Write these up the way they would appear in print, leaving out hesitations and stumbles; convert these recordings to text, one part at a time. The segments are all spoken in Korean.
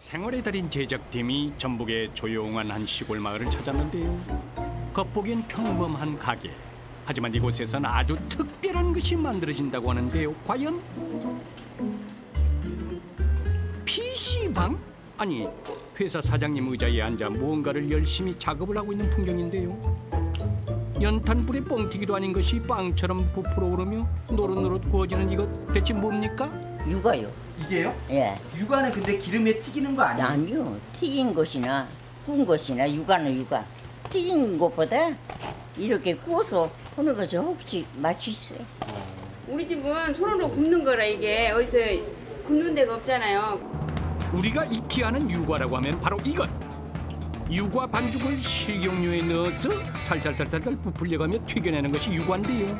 생활의 달인 제작팀이 전북의 조용한 한 시골 마을을 찾았는데요. 겉보기엔 평범한 가게. 하지만 이곳에선 아주 특별한 것이 만들어진다고 하는데요. 과연? PC방? 아니, 회사 사장님 의자에 앉아 무언가를 열심히 작업을 하고 있는 풍경인데요. 연탄불에 뻥튀기도 아닌 것이 빵처럼 부풀어 오르며 노릇노릇 구워지는 이것 대체 뭡니까? 육아요. 이게요? 예. 육아는 근데 기름에 튀기는 거 아니에요? 아니요. 튀긴 것이나 구운 것이나 육아는 육아. 튀긴 것보다 이렇게 구워서 하는 것이 혹시 맛이 있어요. 우리 집은 손으로 굽는 거라 이게 어디서 굽는 데가 없잖아요. 우리가 익히 아는 유과라고 하면 바로 이것. 유과 반죽을 식용유에 넣어서 살살살살 부풀려가며 튀겨내는 것이 유과인데요.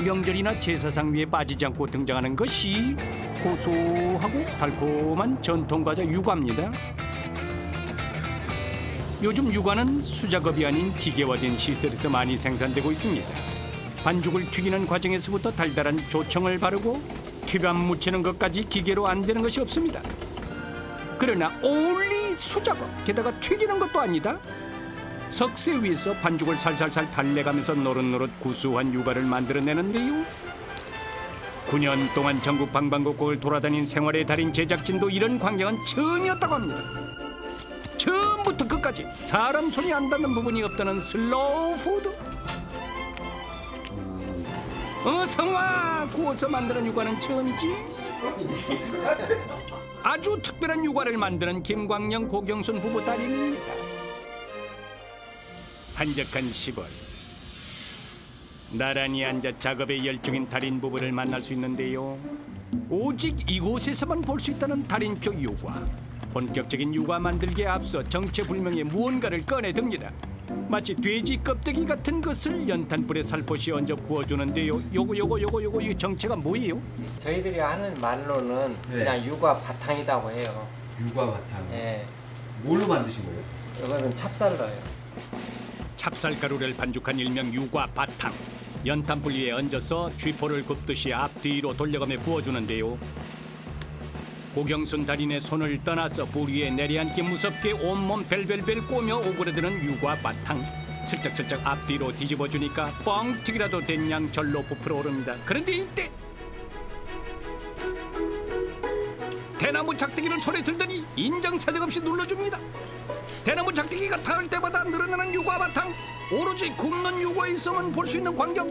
명절이나 제사상 위에 빠지지 않고 등장하는 것이 고소하고 달콤한 전통과자 유과입니다. 요즘 유과는 수작업이 아닌 기계화된 시설에서 많이 생산되고 있습니다. 반죽을 튀기는 과정에서부터 달달한 조청을 바르고 튀밤 묻히는 것까지 기계로 안 되는 것이 없습니다. 그러나 올리 수작업, 게다가 튀기는 것도 아니다. 석쇠 위에서 반죽을 살살살 달래가면서 노릇노릇 구수한 유과를 만들어내는데요. 9년 동안 전국 방방곡곡을 돌아다닌 생활의 달인 제작진도 이런 광경은 처음이었다고 합니다. 처음부터 끝까지 사람 손이 안 닿는 부분이 없다는 슬로우 푸드. 성화! 구워서 만드는 유과는 처음이지. 아주 특별한 유과를 만드는 김광영, 고경순 부부 달인입니다. 한적한 시골. 나란히 앉아 작업에 열중인 달인 부부를 만날 수 있는데요. 오직 이곳에서만 볼 수 있다는 달인표 유과. 본격적인 유과 만들기에 앞서 정체불명의 무언가를 꺼내듭니다. 마치 돼지 껍데기 같은 것을 연탄불에 살포시 얹어 구워주는데요. 요거 이 정체가 뭐예요? 저희들이 하는 말로는 그냥 유과 바탕이라고 해요. 유과 바탕. 예. 뭘로 만드신 거예요? 이거는 찹쌀로요. 찹쌀가루를 반죽한 일명 유과 바탕. 연탄불 위에 얹어서 쥐포를 굽듯이 앞뒤로 돌려가며 구워주는데요. 고경순 달인의 손을 떠나서 불 위에 내려앉기 무섭게 온몸 벨벨벨 꼬며 오그라드는 유과 바탕. 슬쩍슬쩍 앞뒤로 뒤집어주니까 뻥튀기라도 된 양 절로 부풀어 오릅니다. 그런데 이때 대나무 작대기를 손에 들더니 인정사정 없이 눌러줍니다. 대나무 작대기가 닿을 때마다 늘어나는 유과 바탕. 오로지 굽는 유과에서만 볼 수 있는 광경.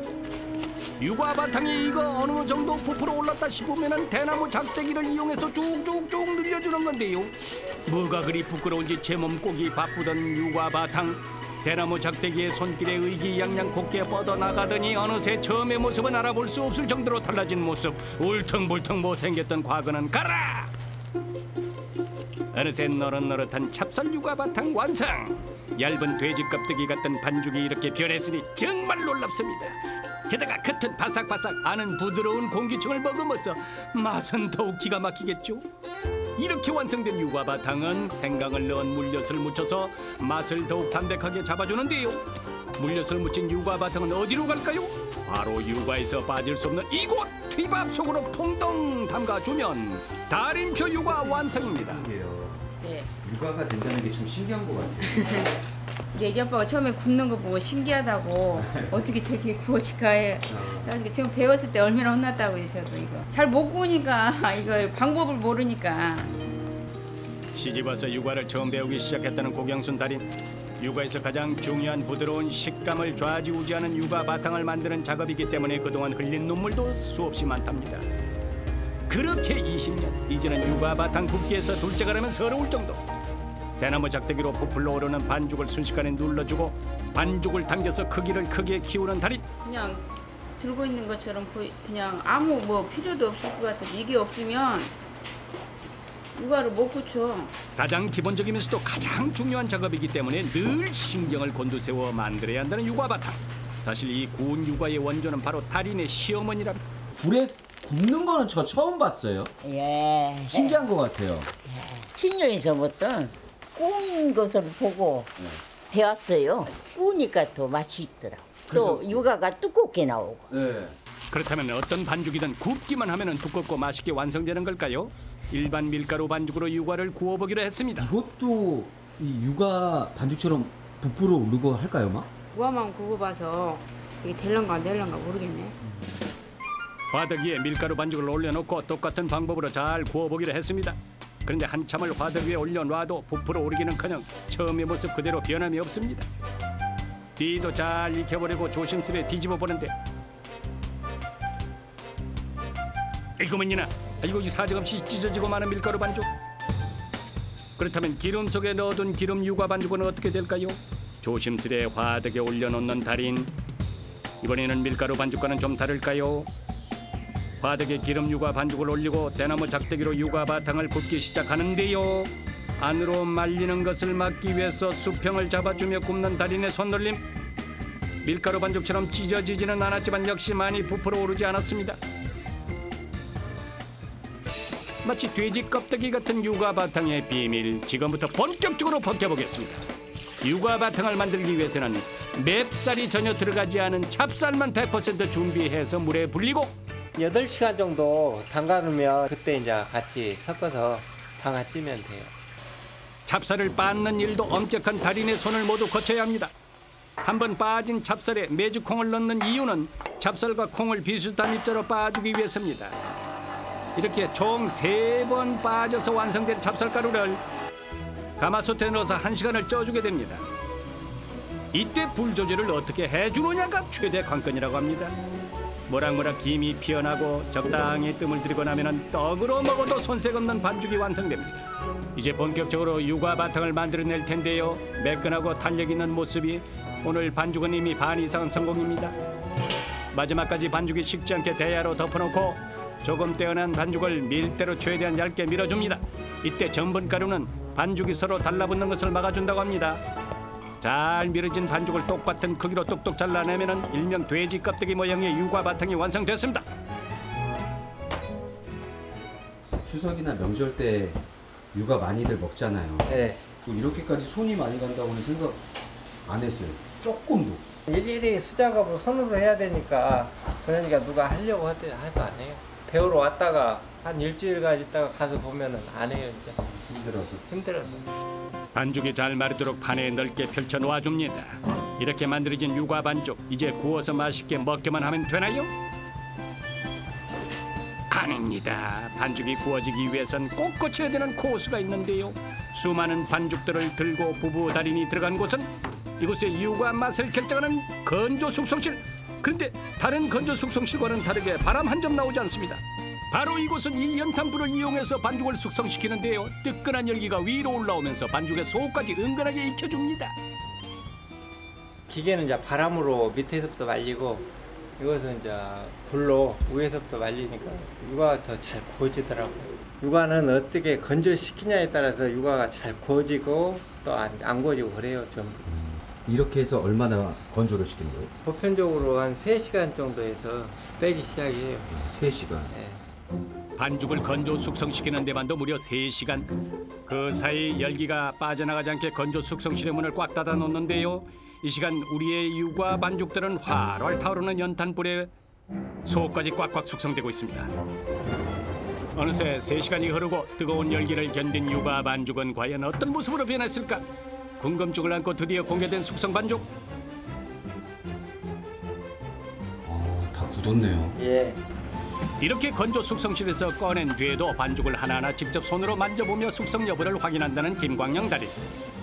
유과 바탕이 이거 어느 정도 부풀어 올랐다 싶으면 대나무 작대기를 이용해서 쭉쭉쭉 늘려주는 건데요. 뭐가 그리 부끄러운지 제 몸속이 바쁘던 유과 바탕. 대나무 작대기의 손길에 의기양양 곱게 뻗어나가더니 어느새 처음의 모습은 알아볼 수 없을 정도로 달라진 모습. 울퉁불퉁 못생겼던 과거는 가라! 어느새 노릇노릇한 찹쌀 유과 바탕 완성! 얇은 돼지 껍데기 같은 반죽이 이렇게 변했으니 정말 놀랍습니다. 게다가 겉은 바삭바삭, 안은 부드러운 공기층을 머금어서 맛은 더욱 기가 막히겠죠. 이렇게 완성된 유과 바탕은 생강을 넣은 물엿을 묻혀서 맛을 더욱 담백하게 잡아주는데요. 물엿을 묻힌 유과 바탕은 어디로 갈까요? 바로 유과에서 빠질 수 없는 이곳! 튀밥 속으로 풍덩 담가주면 달인표 유과 완성입니다. 네. 유과가 된다는 게 좀 신기한 것 같아요. 우리 애기 아빠가 처음에 굽는 거 보고 신기하다고 어떻게 저렇게 구워질까 해. 그래서 지금 배웠을 때 얼마나 혼났다고 저도 이거 잘 못 구우니까 이걸 방법을 모르니까. 시집와서 유과를 처음 배우기 시작했다는 고경순 달인. 유과에서 가장 중요한 부드러운 식감을 좌지우지하는 유과 바탕을 만드는 작업이기 때문에 그동안 흘린 눈물도 수없이 많답니다. 그렇게 20년, 이제는 유과 바탕 굽기에서 둘째가 라면 서러울 정도. 대나무 작대기로 부풀러 오르는 반죽을 순식간에 눌러주고 반죽을 당겨서 크기를 크게 키우는 달인. 그냥 들고 있는 것처럼 그냥 아무 뭐 필요도 없을 것 같아서 이게 없으면 유과를 못 굳혀. 가장 기본적이면서도 가장 중요한 작업이기 때문에 늘 신경을 곤두세워 만들어야 한다는 유과 바탕. 사실 이 구운 유과의 원조는 바로 달인의 시어머니랍니다. 불에 굽는 거는 저 처음 봤어요. 예. 신기한 것 같아요. 친정에서부터 구운 것을 보고 배웠어요. 구우니까 더 맛이 있더라. 또 유과가 두껍게 나오고. 네. 그렇다면 어떤 반죽이든 굽기만 하면 두껍고 맛있게 완성되는 걸까요? 일반 밀가루 반죽으로 유과를 구워보기로 했습니다. 이것도 이 육아 반죽처럼 부풀어 오르고 할까요, 막? 무화만 구워봐서 이게 될런가 안 될런가 모르겠네. 화덕 위에 밀가루 반죽을 올려놓고 똑같은 방법으로 잘 구워보기로 했습니다. 그런데 한참을 화덕 위에 올려놔도 부풀어 오르기는커녕 처음의 모습 그대로 변함이 없습니다. 뒤도 잘 익혀보려고 조심스레 뒤집어 보는데 이거면이나 이거 이 사정없이 찢어지고 마는 밀가루 반죽. 그렇다면 기름 속에 넣어둔 기름 유과 반죽은 어떻게 될까요? 조심스레 화덕에 올려놓는 달인. 이번에는 밀가루 반죽과는 좀 다를까요? 화덕에 기름 유과 반죽을 올리고 대나무 작대기로 유과 바탕을 굽기 시작하는데요. 안으로 말리는 것을 막기 위해서 수평을 잡아주며 굽는 달인의 손놀림. 밀가루 반죽처럼 찢어지지는 않았지만 역시 많이 부풀어 오르지 않았습니다. 마치 돼지 껍데기 같은 유과 바탕의 비밀, 지금부터 본격적으로 벗겨보겠습니다. 유과 바탕을 만들기 위해서는 맵쌀이 전혀 들어가지 않은 찹쌀만 100% 준비해서 물에 불리고 8시간 정도 담가놓으면 그때 이제 같이 섞어서 방아 찌면 돼요. 찹쌀을 빻는 일도 엄격한 달인의 손을 모두 거쳐야 합니다. 한번 빠진 찹쌀에 메주콩을 넣는 이유는 찹쌀과 콩을 비슷한 입자로 빻아주기 위해서입니다. 이렇게 총 3번 빠져서 완성된 찹쌀가루를 가마솥에 넣어서 1시간을 쪄주게 됩니다. 이때 불 조절을 어떻게 해주느냐가 최대 관건이라고 합니다. 모락모락 김이 피어나고 적당히 뜸을 들이고 나면 떡으로 먹어도 손색 없는 반죽이 완성됩니다. 이제 본격적으로 유과 바탕을 만들어낼 텐데요. 매끈하고 탄력 있는 모습이 오늘 반죽은 이미 반 이상은 성공입니다. 마지막까지 반죽이 식지 않게 대야로 덮어놓고 조금 떼어난 반죽을 밀대로 최대한 얇게 밀어줍니다. 이때 전분가루는 반죽이 서로 달라붙는 것을 막아준다고 합니다. 잘 밀어진 반죽을 똑같은 크기로 뚝뚝 잘라내면 일명 돼지 껍데기 모양의 유과 바탕이 완성됐습니다. 추석이나 명절 때 육아 많이들 먹잖아요. 네. 또 이렇게까지 손이 많이 간다고는 생각 안 했어요. 조금도. 일일이 수작업을 손으로 해야 되니까 그러니까 누가 하려고 해도 안 해요. 배우러 왔다가 한 일주일간 있다가 가서 보면은 안 해요. 이제 힘들어서. 반죽이 잘 마르도록 판에 넓게 펼쳐 놓아줍니다. 이렇게 만들어진 유과 반죽, 이제 구워서 맛있게 먹기만 하면 되나요? 아닙니다. 반죽이 구워지기 위해선 꼭 거쳐야 되는 코스가 있는데요. 수많은 반죽들을 들고 부부 달인이 들어간 곳은 이곳의 유과 맛을 결정하는 건조 숙성실. 그런데 다른 건조 숙성실과는 다르게 바람 한 점 나오지 않습니다. 바로 이곳은 이 연탄불을 이용해서 반죽을 숙성시키는데요. 뜨끈한 열기가 위로 올라오면서 반죽의 속까지 은근하게 익혀줍니다. 기계는 이제 바람으로 밑에서부터 말리고 이것은 이제 불로 위에서부터 말리니까 유과가 더 잘 구워지더라고요. 유과는 어떻게 건조시키냐에 따라서 유과가 잘 구워지고 또 안 구워지고 그래요. 전부. 이렇게 해서 얼마나 건조를 시키는 거예요? 보편적으로 한 3시간 정도 해서 빼기 시작해요. 3시간. 네. 반죽을 건조 숙성시키는 데만도 무려 3시간. 그 사이 열기가 빠져나가지 않게 건조 숙성실의 문을 꽉 닫아 놓는데요. 이 시간 우리의 유과 반죽들은 활활 타오르는 연탄불에 속까지 꽉꽉 숙성되고 있습니다. 어느새 3시간이 흐르고 뜨거운 열기를 견딘 유과 반죽은 과연 어떤 모습으로 변했을까? 궁금증을 안고 드디어 공개된 숙성 반죽. 다 굳었네요. 예. 이렇게 건조 숙성실에서 꺼낸 뒤에도 반죽을 하나하나 직접 손으로 만져보며 숙성 여부를 확인한다는 김광영 달인.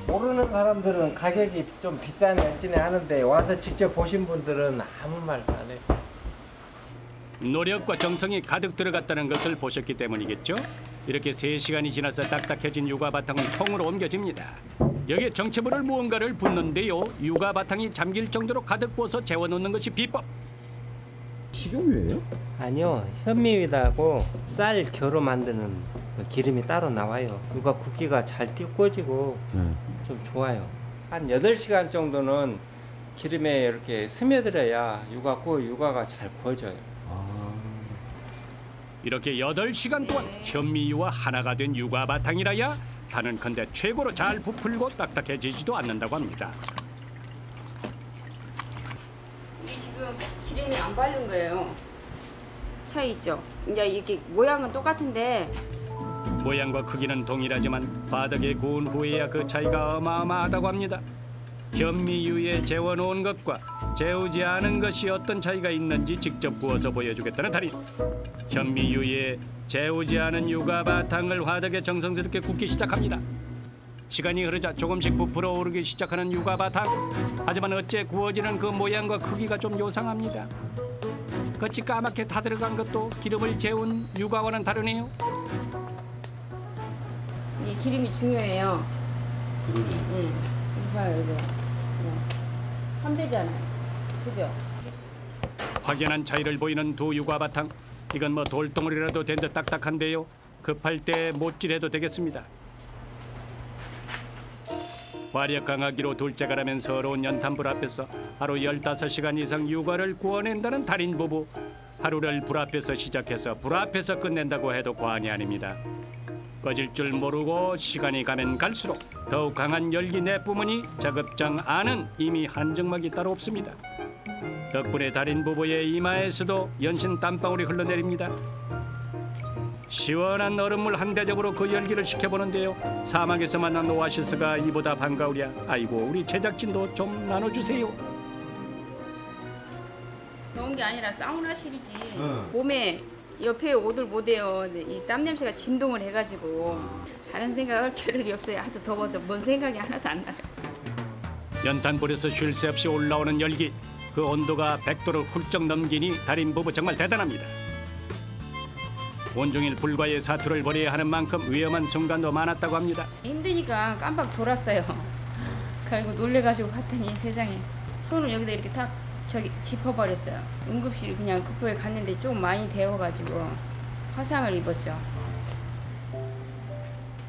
모르는 사람들은 가격이 좀 비싸네 어찌네 하는데 와서 직접 보신 분들은 아무 말도 안 해요. 노력과 정성이 가득 들어갔다는 것을 보셨기 때문이겠죠? 이렇게 3시간이 지나서 딱딱해진 유과 바탕은 통으로 옮겨집니다. 여기에 정체모를 무언가를 붓는데요. 유과 바탕이 잠길 정도로 가득 부어서 재워놓는 것이 비법. 식용유예요? 아니요, 현미유하고 쌀 겨로 만드는 기름이 따로 나와요. 유과 굵기가 잘 구워지고 좀 좋아요. 한 8시간 정도는 기름에 이렇게 스며들어야 유과가 잘 구워져요. 이렇게 8시간 동안 현미유와 하나가 된 유과 바탕이라야 단언컨대 최고로 잘 부풀고 딱딱해지지도 않는다고 합니다. 이게 지금 기름이 안 바른 거예요. 차이 있죠? 이제 이게 모양은 똑같은데 모양과 크기는 동일하지만 바닥에 구운 후에야 그 차이가 어마어마하다고 합니다. 현미유에 재워놓은 것과 재우지 않은 것이 어떤 차이가 있는지 직접 구워서 보여주겠다는 달인. 현미유에 재우지 않은 유가 바탕을 화덕에 정성스럽게 굽기 시작합니다. 시간이 흐르자 조금씩 부풀어 오르기 시작하는 유가 바탕. 하지만 어째 구워지는 그 모양과 크기가 좀 요상합니다. 겉이 까맣게 다 들어간 것도 기름을 재운 유가와는 다르네요. 이 기름이 중요해요. 응. 이봐요, 이거. 한배잖아요. 그죠? 확연한 차이를 보이는 두 유가 바탕. 이건 뭐 돌덩어리라도 된 듯 딱딱한데요. 급할 때 못질해도 되겠습니다. 화력 강하기로 둘째가라면 서러운 연탄불 앞에서 하루 15시간 이상 유가를 구워낸다는 달인 부부. 하루를 불 앞에서 시작해서 불 앞에서 끝낸다고 해도 과언이 아닙니다. 꺼질 줄 모르고 시간이 가면 갈수록 더욱 강한 열기 내뿜으니 작업장 안은 이미 한정막이 따로 없습니다. 덕분에 달인 부부의 이마에서도 연신 땀방울이 흘러내립니다. 시원한 얼음물 한 대접으로 그 열기를 식혀보는데요. 사막에서 만난 오아시스가 이보다 반가우랴. 아이고, 우리 제작진도 좀 나눠주세요. 더운 게 아니라 사우나실이지. 몸에 옆에 옷을 못 해요. 이 땀 냄새가 진동을 해가지고 다른 생각할 겨를이 없어요. 하도 더워서 뭔 생각이 하나도 안 나요. 연탄불에서 쉴 새 없이 올라오는 열기. 그 온도가 100도를 훌쩍 넘기니 달인 부부 정말 대단합니다. 온종일 불과의 사투를 벌여야 하는 만큼 위험한 순간도 많았다고 합니다. 힘드니까 깜빡 졸았어요. 그리고 놀래가지고 갔더니 세상에 손을 여기다 이렇게 탁 저기 짚어버렸어요. 응급실 그냥 급하게 갔는데 좀 많이 데워가지고 화상을 입었죠.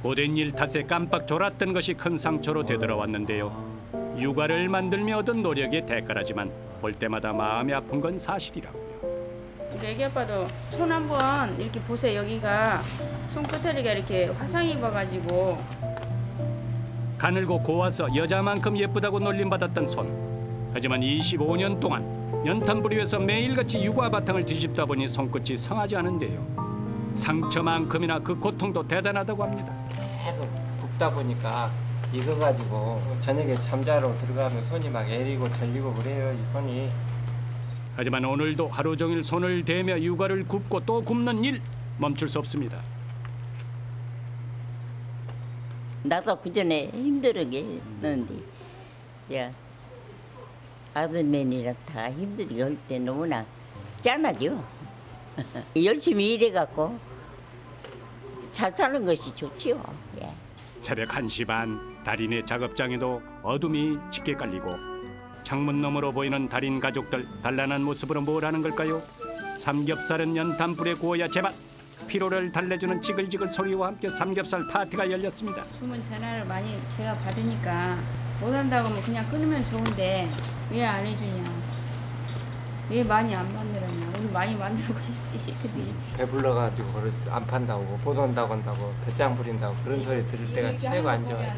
고된 일 탓에 깜빡 졸았던 것이 큰 상처로 되돌아왔는데요. 육아를 만들며 얻은 노력의 대가라지만 볼 때마다 마음이 아픈 건 사실이라고요. 우리 애기 아빠도 손 한번 이렇게 보세요. 여기가 손끝털이가 이렇게 화상 입어가지고 가늘고 고와서 여자만큼 예쁘다고 놀림받았던 손. 하지만 25년 동안 연탄불 위에서 매일같이 육아 바탕을 뒤집다 보니 손끝이 상하지 않은데요. 상처만큼이나 그 고통도 대단하다고 합니다. 계속 굽다 보니까 익어가지고 저녁에 잠자러 들어가면 손이 막 애리고 절리고 그래요. 이 손이. 하지만 오늘도 하루 종일 손을 대며 육아를 굽고 또 굽는 일 멈출 수 없습니다. 나도 그전에 힘들게 했는데 야 아들맨이라 다 힘들게 할 때 너무나 짠하죠. 열심히 일해갖고 잘 사는 것이 좋지요. 예. 새벽 1시 반 달인의 작업장에도 어둠이 짙게 깔리고 창문 너머로 보이는 달인 가족들 단란한 모습으로 뭘 하는 걸까요? 삼겹살은 연탄불에 구워야 제맛. 피로를 달래주는 지글지글 소리와 함께 삼겹살 파티가 열렸습니다. 주문 전화를 많이 제가 받으니까 못한다고 하면 그냥 끊으면 좋은데 왜 안 해주냐. 왜 많이 안 만들었냐. 우리 많이 만들고 싶지. 근데 배불러가지고 안 판다고 못 온다고 한다고 배짱 부린다고 그런 소리 들을 때가 최고 안 좋아요.